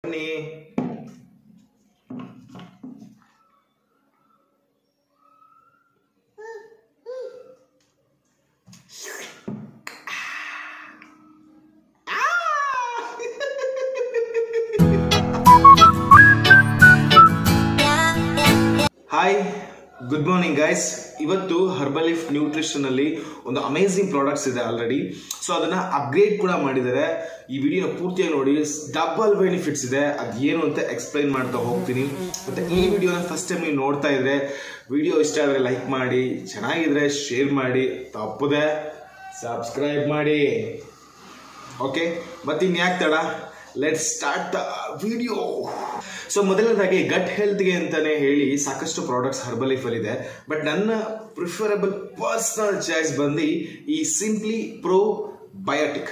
ಬನ್ನಿ. Hi, good morning guys. ಇವತ್ತು Herbalife nutrition ಅಲ್ಲಿ ಒಂದು ಅಮೇಜಿಂಗ್ ಪ್ರಾಡಕ್ಟ್ಸ್ ಇದೆ ಆಲ್ರೆಡಿ. ಸೊ ಅದನ್ನ ಅಪ್ಗ್ರೇಡ್ ಕೂಡ ಮಾಡಿದ್ದಾರೆ. ಈ ವಿಡಿಯೋನ ಪೂರ್ತಿಯಾಗಿ ನೋಡಿ, ಡಬಲ್ ಬೆನಿಫಿಟ್ಸ್ ಇದೆ. ಅದೇನು ಅಂತ ಎಕ್ಸ್ಪ್ಲೈನ್ ಮಾಡ್ತಾ ಹೋಗ್ತೀನಿ. ಮತ್ತೆ ಈ ವಿಡಿಯೋನ ಫಸ್ಟ್ ಟೈಮ್ ನೀವು ನೋಡ್ತಾ ಇದ್ರೆ ವಿಡಿಯೋ ಇಷ್ಟ ಆದರೆ ಲೈಕ್ ಮಾಡಿ, ಚೆನ್ನಾಗಿದ್ರೆ ಶೇರ್ ಮಾಡಿ, ತಪ್ಪದೆ ಸಬ್ಸ್ಕ್ರೈಬ್ ಮಾಡಿ. ಓಕೆ, ಮತ್ತೆ ಇನ್ಯಾಕೆ ತಡ, let's start the video. So ಮೊದಲನೇದಾಗಿ ಗಟ್ ಹೆಲ್ತ್ಗೆ ಅಂತಾನೆ ಹೇಳಿ ಸಾಕಷ್ಟು ಪ್ರಾಡಕ್ಟ್ಸ್ ಹರ್ಬಲೈಫ್ ಅಲ್ಲಿ ಇದೆ. ಬಟ್ ನನ್ನ ಪ್ರಿಫರಬಲ್ ಪರ್ಸನಲ್ ಚಾಯ್ಸ್ ಬಂದು ಈ ಸಿಂಪ್ಲಿ ಪ್ರೋ ಬಯೋಟಿಕ್.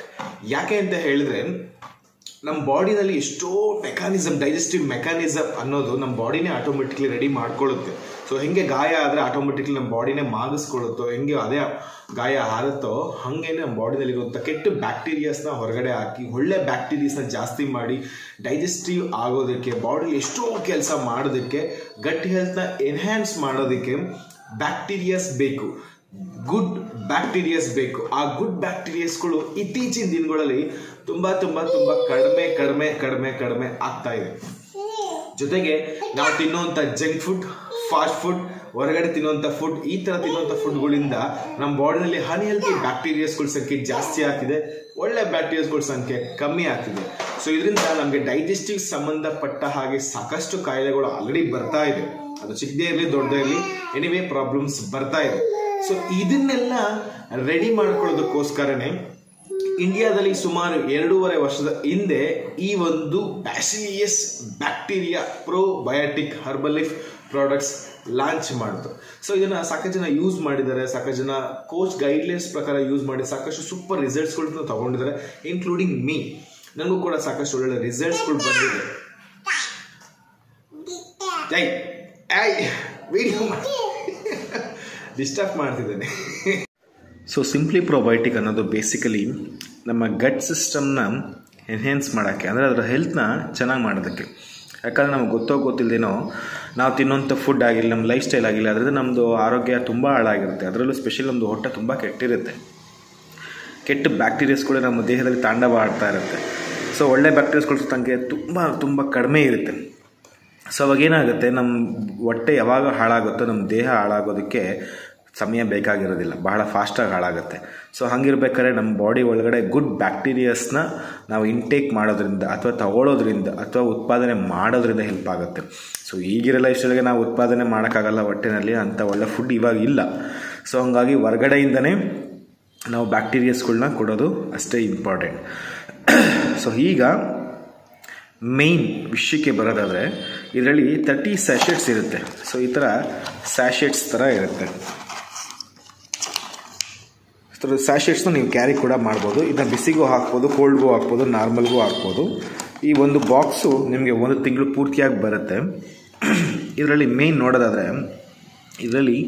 ಯಾಕೆ ಅಂತ ಹೇಳಿದ್ರೆ ನಮ್ಮ ಬಾಡಿನಲ್ಲಿ ಎಷ್ಟೋ ಮೆಕ್ಯಾನಿಸಮ್, ಡೈಜೆಸ್ಟಿವ್ ಮೆಕ್ಯಾನಿಸಮ್ ಅನ್ನೋದು ನಮ್ಮ ಬಾಡಿನೇ ಆಟೋಮೆಟಿಕ್ಲಿ ರೆಡಿ ಮಾಡ್ಕೊಳ್ಳುತ್ತೆ. ಸೊ ಹೆಂಗೆ ಗಾಯ ಆದರೆ ಆಟೋಮೆಟಿಕ್ಲಿ ನಮ್ಮ ಬಾಡಿನೇ ಮಾಗಿಸ್ಕೊಳ್ಳುತ್ತೋ, ಹೆಂಗೆ ಅದೇ ಗಾಯ ಆರುತ್ತೋ ಹಾಗೇನೆ ನಮ್ಮ ಬಾಡಿನಲ್ಲಿರುವಂಥ ಕೆಟ್ಟ ಬ್ಯಾಕ್ಟೀರಿಯಾಸ್ನ ಹೊರಗಡೆ ಹಾಕಿ ಒಳ್ಳೆ ಬ್ಯಾಕ್ಟೀರಿಯಾಸ್ನ ಜಾಸ್ತಿ ಮಾಡಿ ಡೈಜೆಸ್ಟಿವ್ ಆಗೋದಕ್ಕೆ, ಬಾಡಿ ಎಷ್ಟೋ ಕೆಲಸ ಮಾಡೋದಕ್ಕೆ, ಗಟ್ ಹೆಲ್ತ್ನ ಎನ್ಹ್ಯಾನ್ಸ್ ಮಾಡೋದಕ್ಕೆ ಬ್ಯಾಕ್ಟೀರಿಯಾಸ್ ಬೇಕು, ಗುಡ್ ಬ್ಯಾಕ್ಟೀರಿಯಾಸ್ ಬೇಕು. ಆ ಗುಡ್ ಬ್ಯಾಕ್ಟೀರಿಯಾಸ್ಗಳು ಇತ್ತೀಚಿನ ದಿನಗಳಲ್ಲಿ ತುಂಬಾ ತುಂಬಾ ತುಂಬಾ ಕಡಿಮೆ ಕಡಿಮೆ ಕಡಿಮೆ ಕಡಿಮೆ ಆಗ್ತಾ ಇದೆ. ಜೊತೆಗೆ ನಾವು ತಿನ್ನುವಂಥ ಜಂಕ್ ಫುಡ್, ಫಾಸ್ಟ್ ಫುಡ್, ಹೊರಗಡೆ ತಿನ್ನುವಂಥ ಫುಡ್, ಈ ತರ ತಿನ್ನುವಂಥ ಫುಡ್ಗಳಿಂದ ನಮ್ಮ ಬಾಡಿನಲ್ಲಿ ಅನ್ಹೆಲ್ತಿ ಬ್ಯಾಕ್ಟೀರಿಯಾಸ್ಗಳ ಸಂಖ್ಯೆ ಜಾಸ್ತಿ ಆಗ್ತಿದೆ, ಒಳ್ಳೆ ಬ್ಯಾಕ್ಟೀರಿಯಾಸ್ಗಳ ಸಂಖ್ಯೆ ಕಮ್ಮಿ ಆಗ್ತಿದೆ. ಸೊ ಇದರಿಂದ ನಮಗೆ ಡೈಜೆಸ್ಟಿವ್ ಸಂಬಂಧಪಟ್ಟ ಹಾಗೆ ಸಾಕಷ್ಟು ಕಾಯಿಲೆಗಳು ಆಲ್ರೆಡಿ ಬರ್ತಾ ಇದೆ. ಅದು ಚಿಕ್ಕದೇ ಇರಲಿ ದೊಡ್ಡದೇ ಇರಲಿ, ಎನಿವೇ ಪ್ರಾಬ್ಲಮ್ಸ್ ಬರ್ತಾ ಇದೆ. ಸೊ ಇದನ್ನೆಲ್ಲ ರೆಡಿ ಮಾಡ್ಕೊಳ್ಳೋದಕ್ಕೋಸ್ಕರನೇ ಇಂಡಿಯಾದಲ್ಲಿ ಸುಮಾರು 2.5 ವರ್ಷದ ಹಿಂದೆ ಈ ಒಂದು bacillus bacteria probiotic Herbalife products launch ಮಾಡಿದ್ರು. ಸೊ ಇದನ್ನ ಸಾಕಷ್ಟು ಜನ ಯೂಸ್ ಮಾಡಿದ್ದಾರೆ, ಸಾಕಷ್ಟು ಜನ ಕೋಚ್ ಗೈಡ್ಲೈನ್ಸ್ ಪ್ರಕಾರ ಯೂಸ್ ಮಾಡಿ ಸಾಕಷ್ಟು ಸೂಪರ್ ರಿಸಲ್ಟ್ಸ್ಗಳನ್ನ ತಗೊಂಡಿದ್ದಾರೆ, ಇನ್ಕ್ಲೂಡಿಂಗ್ ಮೀ. ನನಗೂ ಕೂಡ ಸಾಕಷ್ಟು ಒಳ್ಳೆ ರಿಸಲ್ಟ್ಸ್ಗಳು ಬಂದಿದೆ. ವಿಡಿಯೋ ಡಿಸ್ಟರ್ಬ್ ಮಾಡ್ತಿದ್ದೇನೆ. ಸೊ ಸಿಂಪ್ಲಿ ಪ್ರೋಬಯೋಟಿಕ್ ಅನ್ನೋದು ಬೇಸಿಕಲಿ ನಮ್ಮ ಗಟ್ ಸಿಸ್ಟಮ್ನ ಎನ್ಹ್ಯಾನ್ಸ್ ಮಾಡೋಕ್ಕೆ, ಅಂದರೆ ಅದರ ಹೆಲ್ತ್ನ ಚೆನ್ನಾಗಿ ಮಾಡೋದಕ್ಕೆ. ಯಾಕಂದರೆ ನಮ್ಗೆ ಗೊತ್ತಿಲ್ಲದೇನೋ ನಾವು ತಿನ್ನೋಂಥ ಫುಡ್ ಆಗಿಲ್ಲ, ನಮ್ಮ ಲೈಫ್ ಸ್ಟೈಲ್ ಆಗಿಲ್ಲ, ಅದರಿಂದ ನಮ್ಮದು ಆರೋಗ್ಯ ತುಂಬ ಹಾಳಾಗಿರುತ್ತೆ. ಅದರಲ್ಲೂ ಸ್ಪೆಷಲಿ ನಮ್ಮದು ಹೊಟ್ಟೆ ತುಂಬ ಕೆಟ್ಟಿರುತ್ತೆ. ಕೆಟ್ಟ ಬ್ಯಾಕ್ಟೀರಿಯಾಸ್ಗಳು ನಮ್ಮ ದೇಹದಲ್ಲಿ ತಾಂಡವ ಆಡ್ತಾ ಇರುತ್ತೆ. ಸೊ ಒಳ್ಳೆ ಬ್ಯಾಕ್ಟೀರಿಯಾಸ್ಗಳ ಸಂಖ್ಯೆ ತುಂಬ ತುಂಬ ಕಡಿಮೆ ಇರುತ್ತೆ. ಸೊ ಅವಾಗೇನಾಗುತ್ತೆ, ನಮ್ಮ ಹೊಟ್ಟೆ ಯಾವಾಗ ಹಾಳಾಗುತ್ತೋ ನಮ್ಮ ದೇಹ ಹಾಳಾಗೋದಕ್ಕೆ ಸಮಯ ಬೇಕಾಗಿರೋದಿಲ್ಲ, ಬಹಳ ಫಾಸ್ಟಾಗಿ ಹಾಳಾಗುತ್ತೆ. ಸೊ ಹಂಗಿರ್ಬೇಕಾದ್ರೆ ನಮ್ಮ ಬಾಡಿ ಒಳಗಡೆ ಗುಡ್ ಬ್ಯಾಕ್ಟೀರಿಯಾಸ್ನ ನಾವು ಇಂಟೇಕ್ ಮಾಡೋದ್ರಿಂದ ಅಥವಾ ತಗೊಳ್ಳೋದ್ರಿಂದ ಅಥವಾ ಉತ್ಪಾದನೆ ಮಾಡೋದ್ರಿಂದ ಹೆಲ್ಪ್ ಆಗುತ್ತೆ. ಸೊ ಈಗಿರೋ ಲೈಫ್ ಸ್ಟೈಲ್ಗೆ ನಾವು ಉತ್ಪಾದನೆ ಮಾಡೋಕ್ಕಾಗಲ್ಲ ಹೊಟ್ಟೆನಲ್ಲಿ, ಅಂಥ ಒಳ್ಳೆ ಫುಡ್ ಇವಾಗ ಇಲ್ಲ. ಸೊ ಹಾಗಾಗಿ ಹೊರಗಡೆಯಿಂದನೇ ನಾವು ಬ್ಯಾಕ್ಟೀರಿಯಾಸ್ಗಳನ್ನ ಕೊಡೋದು ಅಷ್ಟೇ ಇಂಪಾರ್ಟೆಂಟ್. ಸೊ ಈಗ ಮೇಯ್ನ್ ವಿಷಯಕ್ಕೆ ಬರೋದಾದರೆ ಇದರಲ್ಲಿ 30 ಸ್ಯಾಶೆಟ್ಸ್ ಇರುತ್ತೆ. ಸೊ ಈ ಥರ ಸ್ಯಾಶೆಟ್ಸ್ ಥರ ಇರುತ್ತೆ. ಸ್ಯಾಶೆಟ್ಸ್ನ ನೀವು ಕ್ಯಾರಿ ಕೂಡ ಮಾಡ್ಬೋದು. ಇದನ್ನು ಬಿಸಿಗೂ ಹಾಕ್ಬೋದು, ಕೋಲ್ಡ್ಗೂ ಹಾಕ್ಬೋದು, ನಾರ್ಮಲ್ಗೂ ಹಾಕ್ಬೋದು. ಈ ಒಂದು ಬಾಕ್ಸು ನಿಮಗೆ 1 ತಿಂಗಳು ಪೂರ್ತಿಯಾಗಿ ಬರುತ್ತೆ. ಇದರಲ್ಲಿ ಮೇಯ್ನ್ ನೋಡೋದಾದರೆ ಇದರಲ್ಲಿ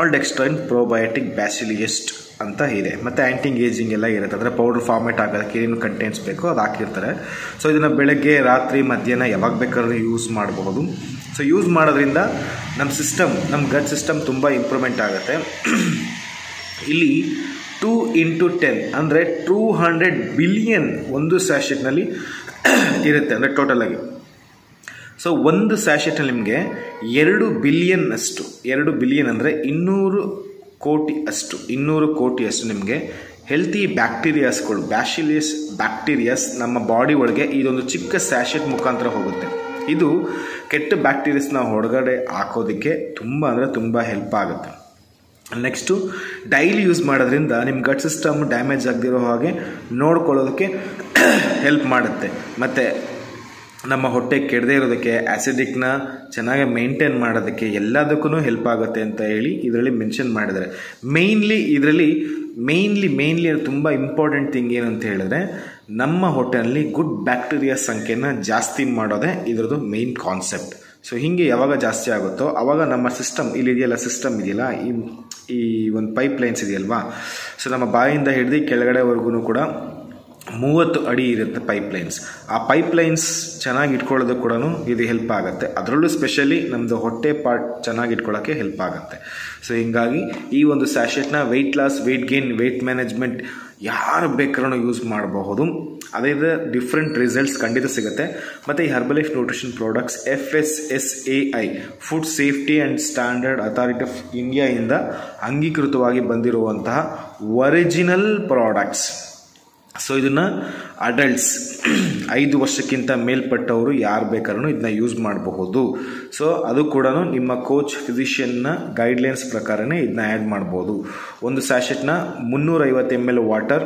ಆಲ್ಡೆಕ್ಸ್ಟ್ರೈನ್ ಪ್ರೋಬಯೋಟಿಕ್ ಬ್ಯಾಸಿಲಿಯಸ್ಟ್ ಅಂತ ಇದೆ, ಮತ್ತು ಆ್ಯಂಟಿ ಏಜಿಂಗ್ ಎಲ್ಲ ಇರುತ್ತೆ. ಅಂದರೆ ಪೌಡರ್ ಫಾರ್ಮೇಟ್ ಆಗೋದಕ್ಕೆ ಏನೇನು ಕಂಟೆಂಟ್ಸ್ ಬೇಕೋ ಅದು ಹಾಕಿರ್ತಾರೆ. ಸೊ ಇದನ್ನು ಬೆಳಗ್ಗೆ, ರಾತ್ರಿ, ಮಧ್ಯಾಹ್ನ ಯಾವಾಗ ಬೇಕಾದ್ರೂ ಯೂಸ್ ಮಾಡಬಹುದು. ಸೊ ಯೂಸ್ ಮಾಡೋದ್ರಿಂದ ನಮ್ಮ ಗಟ್ ಸಿಸ್ಟಮ್ ತುಂಬ ಇಂಪ್ರೂವ್ಮೆಂಟ್ ಆಗುತ್ತೆ. ಇಲ್ಲಿ 2x10 ಅಂದರೆ 200 ಬಿಲಿಯನ್ ಒಂದು ಸ್ಯಾಶೆಟ್ನಲ್ಲಿ ಇರುತ್ತೆ, ಅಂದರೆ ಟೋಟಲಾಗಿ. ಸೊ ಒಂದು ಸ್ಯಾಶೆಟ್ನಲ್ಲಿ ನಿಮಗೆ 2 ಬಿಲಿಯನ್ ಅಷ್ಟು, 2 ಬಿಲಿಯನ್ ಅಂದರೆ 200 ಕೋಟಿ ಅಷ್ಟು ನಿಮಗೆ ಹೆಲ್ತಿ ಬ್ಯಾಕ್ಟೀರಿಯಾಸ್ಗಳು, ಬ್ಯಾಸಿಲಿಯಸ್ ಬ್ಯಾಕ್ಟೀರಿಯಾಸ್ ನಮ್ಮ ಬಾಡಿ ಒಳಗೆ ಇದೊಂದು ಚಿಕ್ಕ ಸ್ಯಾಶೆಟ್ ಮುಖಾಂತರ ಹೋಗುತ್ತೆ. ಇದು ಕೆಟ್ಟ ಬ್ಯಾಕ್ಟೀರಿಯಾಸ್ನ ಹೊರಗಡೆ ಹಾಕೋದಕ್ಕೆ ತುಂಬ ಅಂದರೆ ತುಂಬ ಹೆಲ್ಪ್ ಆಗುತ್ತೆ. ನೆಕ್ಸ್ಟು ಡೈಲಿ ಯೂಸ್ ಮಾಡೋದ್ರಿಂದ ನಿಮ್ಮ ಗಟ್ ಸಿಸ್ಟಮ್ ಡ್ಯಾಮೇಜ್ ಆಗದಿರೋ ಹಾಗೆ ನೋಡ್ಕೊಳ್ಳೋದಕ್ಕೆ ಹೆಲ್ಪ್ ಮಾಡುತ್ತೆ. ಮತ್ತು ನಮ್ಮ ಹೊಟ್ಟೆ ಕೆಡದೇ ಇರೋದಕ್ಕೆ, ಆ್ಯಸಿಡಿಕ್ನ ಚೆನ್ನಾಗಿ ಮೇಂಟೈನ್ ಮಾಡೋದಕ್ಕೆ ಎಲ್ಲದಕ್ಕೂ ಹೆಲ್ಪ್ ಆಗುತ್ತೆ ಅಂತ ಹೇಳಿ ಇದರಲ್ಲಿ ಮೆನ್ಷನ್ ಮಾಡಿದ್ದಾರೆ. ಮೇಯ್ನ್ಲಿ ತುಂಬ ಇಂಪಾರ್ಟೆಂಟ್ ಥಿಂಗ್ ಏನು ಅಂತ ಹೇಳಿದ್ರೆ ನಮ್ಮ ಹೊಟ್ಟೆಯಲ್ಲಿ ಗುಡ್ ಬ್ಯಾಕ್ಟೀರಿಯಾ ಸಂಖ್ಯೆನ ಜಾಸ್ತಿ ಮಾಡೋದೇ ಇದರದ್ದು ಮೇಯ್ನ್ ಕಾನ್ಸೆಪ್ಟ್. ಸೊ ಹೀಗೆ ಯಾವಾಗ ಜಾಸ್ತಿ ಆಗುತ್ತೋ ಆವಾಗ ನಮ್ಮ ಸಿಸ್ಟಮ್ ಸಿಸ್ಟಮ್ ಇದೆಯಲ್ಲ, ಈ ಒಂದು ಪೈಪ್ ಲೈನ್ಸ್ ಇದೆಯಲ್ವಾ, ಸೊ ನಮ್ಮ ಬಾಯಿಂದ ಹಿಡಿದು ಕೆಳಗಡೆವರೆಗೂ ಕೂಡ 30 ಅಡಿ ಇರುತ್ತೆ ಪೈಪ್ಲೈನ್ಸ್. ಆ ಪೈಪ್ಲೈನ್ಸ್ ಚೆನ್ನಾಗಿ ಇಟ್ಕೊಳ್ಳೋದಕ್ಕೆ ಕೂಡ ಇದು ಹೆಲ್ಪ್ ಆಗುತ್ತೆ. ಅದರಲ್ಲೂ ಸ್ಪೆಷಲಿ ನಮ್ಮದು ಹೊಟ್ಟೆ ಪಾರ್ಟ್ ಚೆನ್ನಾಗಿ ಇಟ್ಕೊಳ್ಳೋಕ್ಕೆ ಹೆಲ್ಪ್ ಆಗುತ್ತೆ. ಸೊ ಹಿಂಗಾಗಿ ಈ ಒಂದು ಸ್ಯಾಶೆಟ್ನ weight loss, weight gain, weight management ಯಾರು ಬೇಕಾದ್ರೂ ಯೂಸ್ ಮಾಡಬಹುದು. ಅದೇ ಡಿಫ್ರೆಂಟ್ ರಿಸಲ್ಟ್ಸ್ ಖಂಡಿತ ಸಿಗುತ್ತೆ. ಮತ್ತು ಈ Herbalife nutrition products FSSAI food safety and standard authority of ಇಂಡಿಯಾಯಿಂದ ಅಂಗೀಕೃತವಾಗಿ ಬಂದಿರುವಂತಹ ಒರಿಜಿನಲ್ ಪ್ರಾಡಕ್ಟ್ಸ್. ಸೊ ಇದನ್ನು ಅಡಲ್ಟ್ಸ್ 5 ವರ್ಷಕ್ಕಿಂತ ಮೇಲ್ಪಟ್ಟವರು ಯಾರು ಬೇಕಾದ್ರೂ ಇದನ್ನ ಯೂಸ್ ಮಾಡಬಹುದು. ಸೊ ಅದು ಕೂಡ ನಿಮ್ಮ ಕೋಚ್ ಫಿಸಿಷಿಯನ್ನ ಗೈಡ್ಲೈನ್ಸ್ ಪ್ರಕಾರನೇ ಇದನ್ನ ಆ್ಯಡ್ ಮಾಡ್ಬೋದು. ಒಂದು ಸ್ಯಾಶೆಟ್ನ 350 ml ವಾಟರ್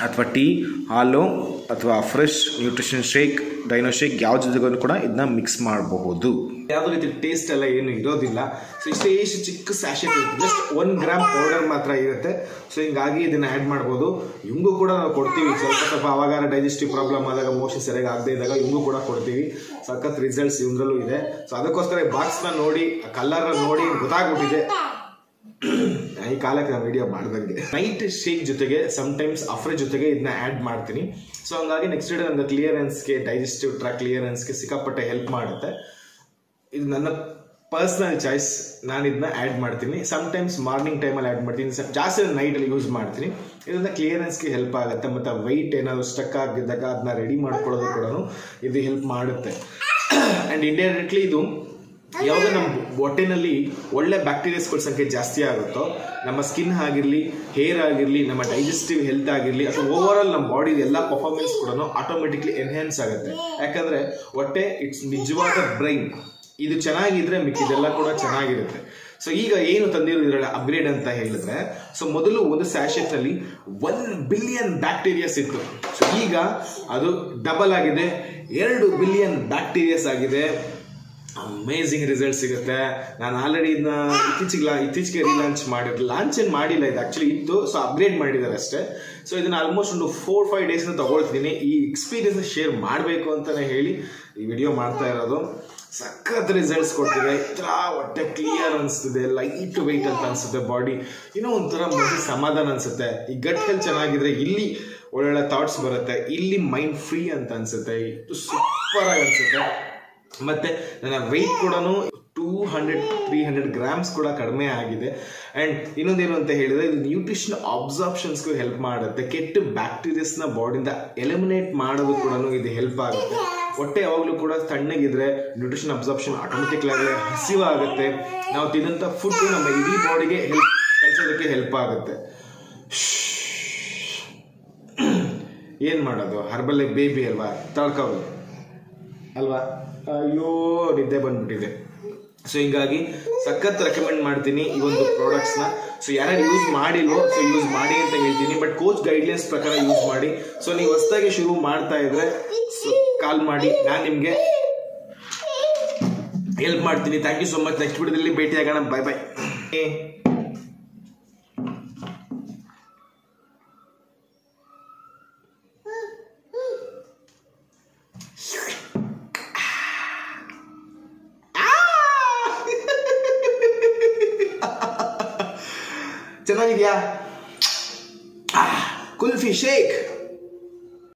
ಅಥವಾ ಟೀ, ಹಾಲು ಅಥವಾ fresh nutrition shake, Dino shake ಯಾವ ಜೊತೆಗೂ ಕೂಡ ಇದನ್ನ ಮಿಕ್ಸ್ ಮಾಡಬಹುದು. ಯಾವುದೇ ರೀತಿ ಟೇಸ್ಟ್ ಎಲ್ಲ ಏನು ಇರೋದಿಲ್ಲ. ಸೊ ಇಷ್ಟು ಚಿಕ್ಕ ಸ್ಯಾಶೆಟ್ ಇರುತ್ತೆ, ಜಸ್ಟ್ 1 ಗ್ರಾಮ್ ಪೌಡರ್ ಮಾತ್ರ ಇರುತ್ತೆ. ಸೊ ಹಿಂಗಾಗಿ ಇದನ್ನ ಆ್ಯಡ್ ಮಾಡ್ಬೋದು. ಇವಂಗೂ ಕೂಡ ನಾವು ಕೊಡ್ತೀವಿ, ಸ್ವಲ್ಪ ಅವಾಗ ಡೈಜೆಸ್ಟಿವ್ ಪ್ರಾಬ್ಲಮ್ ಆದಾಗ, ಮೋಷನ್ ಸರಿಯಾಗಿ ಆಗದೆ ಇದ್ದಾಗ ಇವಂಗೂ ಕೂಡ ಕೊಡ್ತೀವಿ. ಸಖತ್ ರಿಸಲ್ಟ್ಸ್ ಇವಂದ್ರಲ್ಲೂ ಇದೆ. ಸೊ ಅದಕ್ಕೋಸ್ಕರ ಬಾಕ್ಸ್ನ ನೋಡಿ, ಕಲರ್ ನೋಡಿ ಗೊತ್ತಾಗ್ಬಿಟ್ಟಿದೆ ಈ ಕಾಲಕ್ಕೆ ನಾನು ವಿಡಿಯೋ ಮಾಡ್ದಂಗೆ. ನೈಟ್ ಶೇಕ್ ಜೊತೆಗೆ ಸಮ್ಟೈಮ್ಸ್ ಅಫ್ರೆ ಜೊತೆಗೆ ಇದನ್ನ ಆ್ಯಡ್ ಮಾಡ್ತೀನಿ. ಸೊ ಹಂಗಾಗಿ ನೆಕ್ಸ್ಟ್ ಡೇ ನನ್ನ ಕ್ಲಿಯರೆನ್ಸ್ಗೆ, ಡೈಜೆಸ್ಟಿವ್ ಟ್ರ್ಯಾಕ್ ಕ್ಲಿಯರೆನ್ಸ್ಗೆ ಸಿಕ್ಕಾಪಟ್ಟೆ ಹೆಲ್ಪ್ ಮಾಡುತ್ತೆ. ಇದು ನನ್ನ ಪರ್ಸ್ನಲ್ ಚಾಯ್ಸ್. ನಾನು ಇದನ್ನ ಆ್ಯಡ್ ಮಾಡ್ತೀನಿ. ಸಮ್ಟೈಮ್ಸ್ ಮಾರ್ನಿಂಗ್ ಟೈಮಲ್ಲಿ ಆ್ಯಡ್ ಮಾಡ್ತೀನಿ, ಜಾಸ್ತಿ ನೈಟಲ್ಲಿ ಯೂಸ್ ಮಾಡ್ತೀನಿ. ಇದರಿಂದ ಕ್ಲಿಯರೆನ್ಸ್ಗೆ ಹೆಲ್ಪ್ ಆಗುತ್ತೆ. ಮತ್ತು ವೆಯ್ಟ್ ಏನಾದರೂ ಸ್ಟಕ್ ಆಗಿದ್ದಾಗ ಅದನ್ನ ರೆಡಿ ಮಾಡ್ಕೊಳ್ಳೋದು ಕೂಡ ಇದು ಹೆಲ್ಪ್ ಮಾಡುತ್ತೆ. ಆ್ಯಂಡ್ ಇಂಡೈರೆಕ್ಟ್ಲಿ ಇದು ಯಾವಾಗ ನಮ್ಮ ಹೊಟ್ಟೆನಲ್ಲಿ ಒಳ್ಳೆ ಬ್ಯಾಕ್ಟೀರಿಯಾಸ್ಗಳ ಸಂಖ್ಯೆ ಜಾಸ್ತಿ ಆಗುತ್ತೋ, ನಮ್ಮ ಸ್ಕಿನ್ ಆಗಿರಲಿ, ಹೇರ್ ಆಗಿರಲಿ, ನಮ್ಮ ಡೈಜೆಸ್ಟಿವ್ ಹೆಲ್ತ್ ಆಗಿರಲಿ, ಅಥವಾ ಓವರ್ ಆಲ್ ನಮ್ಮ ಬಾಡಿ ಎಲ್ಲ ಪರ್ಫಾರ್ಮೆನ್ಸ್ ಕೂಡ ಆಟೋಮೆಟಿಕ್ಲಿ ಎನ್ಹ್ಯಾನ್ಸ್ ಆಗುತ್ತೆ. ಯಾಕಂದರೆ ಹೊಟ್ಟೆ ಇಟ್ಸ್ ನಿಜವಾದ ಬ್ರೈನ್. ಇದು ಚೆನ್ನಾಗಿದ್ರೆ ಮಿಕ್ಕಿದೆಲ್ಲ ಕೂಡ ಚೆನ್ನಾಗಿರುತ್ತೆ. ಸೊ ಈಗ ಏನು ತಂದಿರೋ ಇದರಲ್ಲಿ ಅಪ್ಗ್ರೇಡ್ ಅಂತ ಹೇಳಿದ್ರೆ, ಸೊ ಮೊದಲು ಒಂದು ಸ್ಯಾಶೆಟ್ನಲ್ಲಿ 1 ಬಿಲಿಯನ್ ಬ್ಯಾಕ್ಟೀರಿಯಾಸ್ ಇತ್ತು. ಸೊ ಈಗ ಅದು ಡಬಲ್ ಆಗಿದೆ, 2 ಬಿಲಿಯನ್ ಬ್ಯಾಕ್ಟೀರಿಯಾಸ್ ಆಗಿದೆ. ಅಮೇಝಿಂಗ್ ರಿಸಲ್ಟ್ ಸಿಗುತ್ತೆ. ನಾನು ಆಲ್ರೆಡಿ ಇದನ್ನ ಇತ್ತೀಚೆಗೆ ಲಾಂಚ್ ಏನು ಮಾಡಿಲ್ಲ, ಇದು ಆಕ್ಚುಲಿ ಇತ್ತು. ಸೊ ಅಪ್ಗ್ರೇಡ್ ಮಾಡಿದ್ದಾರೆ ಅಷ್ಟೇ. ಸೊ ಇದನ್ನ ಆಲ್ಮೋಸ್ಟ್ ಒಂದು 4-5 ಡೇಸ್ನ ತಗೊಳ್ತೀನಿ. ಈ ಎಕ್ಸ್ಪೀರಿಯನ್ಸ್ನ ಶೇರ್ ಮಾಡಬೇಕು ಅಂತಲೇ ಹೇಳಿ ಈ ವಿಡಿಯೋ ಮಾಡ್ತಾ ಇರೋದು. ಸಖತ್ ರಿಸಲ್ಟ್ಸ್ ಕೊಡ್ತಿದೆ. ಹೊಟ್ಟೆ ಕ್ಲಿಯರ್ ಅನಿಸ್ತಿದೆ, ಲೈಟ್ ವೆಯ್ಟ್ ಅಂತ ಅನಿಸುತ್ತೆ ಬಾಡಿ. ಏನೋ ಒಂಥರ ಮನಸ್ಸಿಗೆ ಸಮಾಧಾನ ಅನಿಸುತ್ತೆ. ಈ ಗಟ್ ಹೆಲ್ತ್ ಚೆನ್ನಾಗಿದ್ರೆ ಇಲ್ಲಿ ಒಳ್ಳೊಳ್ಳೆ ಥಾಟ್ಸ್ ಬರುತ್ತೆ, ಇಲ್ಲಿ ಮೈಂಡ್ ಫ್ರೀ ಅಂತ ಅನಿಸುತ್ತೆ. ಇದು ಸೂಪರ್ ಆಗಿ ಅನಿಸುತ್ತೆ. ಮತ್ತೆ ನನ್ನ ವೆಯ್ಟ್ ಕೂಡ 200-300 ಗ್ರಾಮ್ಸ್ ಕೂಡ ಕಡಿಮೆ ಆಗಿದೆ. ಆ್ಯಂಡ್ ಇನ್ನೊಂದೇನು ಅಂತ ಹೇಳಿದ್ರೆ, ಇದು ನ್ಯೂಟ್ರಿಷನ್ ಅಬ್ಸಾರ್ಪ್ಷನ್ಸ್ಗೂ ಹೆಲ್ಪ್ ಮಾಡುತ್ತೆ. ಕೆಟ್ಟ ಬ್ಯಾಕ್ಟೀರಿಯಾಸ್ನ ಬಾಡಿಯಿಂದ ಎಲಿಮಿನೇಟ್ ಮಾಡೋದು ಕೂಡ ಇದು ಹೆಲ್ಪ್ ಆಗುತ್ತೆ. ಹೊಟ್ಟೆ ಯಾವಾಗಲೂ ಕೂಡ ತಣ್ಣಗಿದ್ರೆ ನ್ಯೂಟ್ರಿಷನ್ ಅಬ್ಸಾರ್ಪ್ಷನ್ ಆಟೋಮೆಟಿಕ್ಲಾಗಿ ಹಸಿವಾಗುತ್ತೆ. ನಾವು ತಿನ್ನಂಥ ಫುಡ್ ನಮ್ಮ ಇಡೀ ಬಾಡಿಗೆ ಕಳಿಸೋದಕ್ಕೆ ಹೆಲ್ಪ್ ಆಗುತ್ತೆ. ಏನು ಮಾಡೋದು, ಹರ್ಬಲ್ ಬೇಬಿ ಅಲ್ವಾ, ತಳ್ಕೋದು ಅಲ್ವಾ. ಅಯ್ಯೋ ನಿದ್ದೆ ಬಂದ್ಬಿಟ್ಟಿದೆ. ಸೊ ಹಿಂಗಾಗಿ ಸಖತ್ ರೆಕಮೆಂಡ್ ಮಾಡ್ತೀನಿ ಈ ಒಂದು ಪ್ರಾಡಕ್ಟ್ಸ್ನ. ಸೊ ಯಾರ್ಯಾರು ಯೂಸ್ ಮಾಡಿಲ್ವೋ, ಸೊ ಯೂಸ್ ಮಾಡಿ ಅಂತ ಹೇಳ್ತೀನಿ. ಬಟ್ ಕೋಚ್ ಗೈಡ್ಲೈನ್ಸ್ ಪ್ರಕಾರ ಯೂಸ್ ಮಾಡಿ. ಸೊ ನೀವು ಹೊಸದಾಗಿ ಶುರು ಮಾಡ್ತಾ ಇದ್ರೆ ಕಾಲ್ ಮಾಡಿ, ನಾನು ನಿಮಗೆ ಹೆಲ್ಪ್ ಮಾಡ್ತೀನಿ. Thank you so much. Next ವಿಡಿಯೋದಲ್ಲಿ ಭೇಟಿ ಆಗೋಣ. Bye bye. ಚೆನ್ನಾಗಿದ್ಯಾ? ಕುಲ್ಫಿ ಶೇಕ್.